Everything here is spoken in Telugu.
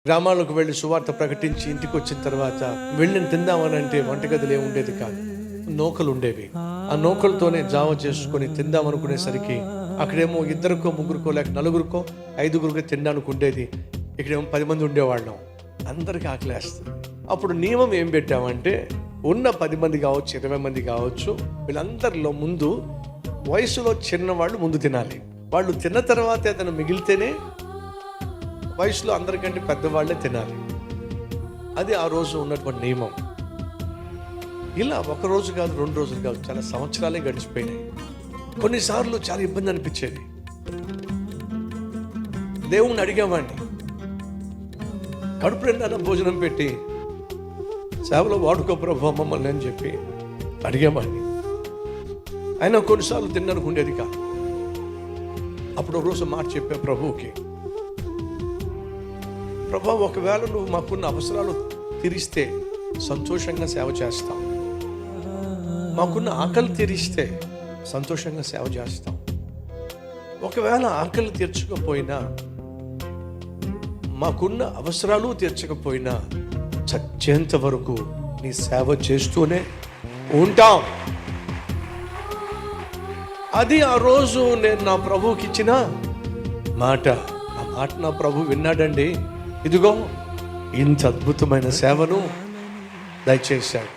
గ్రామాలకు వెళ్ళి సువార్త ప్రకటించి ఇంటికి వచ్చిన తర్వాత వెళ్ళి తిందామనంటే వంటగదిలో ఏముండేది కాదు, నూకలు ఉండేవి. ఆ నూకలతోనే జావ చేసుకొని తిందామనుకునేసరికి అక్కడేమో ఇద్దరికో ముగ్గురికో లేక నలుగురికో ఐదుగురికో తినడానికి ఉండేది. ఇక్కడేమో 10 మంది ఉండేవాళ్ళం, అందరికీ ఆకలేస్తుంది. అప్పుడు నియమం ఏం పెట్టామంటే ఉన్న 10 మంది కావచ్చు 20 మంది కావచ్చు, వీళ్ళందరిలో ముందు వయసులో చిన్నవాళ్ళు ముందు తినాలి. వాళ్ళు తిన్న తర్వాత ఏదైనా మిగిలితేనే వయసులో అందరికంటే పెద్దవాళ్ళే తినాలి. అది ఆ రోజు ఉన్నటువంటి నియమం. ఇలా ఒక రోజు కాదు, 2 రోజులు కాదు, చాలా సంవత్సరాలే గడిచిపోయినాయి. కొన్నిసార్లు చాలా ఇబ్బంది అనిపించేది. దేవుణ్ణి అడిగేవాడిని, కడుపు నిండా భోజనం పెట్టి సేవలో వాడుకో ప్రభు మమ్మల్ని అని చెప్పి అడిగేవాడిని. అయినా కొన్నిసార్లు తినడానికి ఉండేది కాదు. అప్పుడు ఒక రోజు మాట చెప్పే ప్రభువుకి, ప్రభు ఒకవేళ నువ్వు మాకున్న అవసరాలు తీరిస్తే సంతోషంగా సేవ చేస్తాం, మాకున్న ఆకలి తీరిస్తే సంతోషంగా సేవ చేస్తాం. ఒకవేళ ఆకలి తీర్చకపోయినా మాకున్న అవసరాలు తీర్చకపోయినా చచ్చేంత వరకు నీ సేవ చేస్తూనే ఉంటాం. అది ఆ రోజు నేను నా ప్రభువుకి ఇచ్చిన మాట. ఆ మాట నా ప్రభు విన్నాడండి. ఇదిగో ఇంత అద్భుతమైన సేవను దయచేశాడు.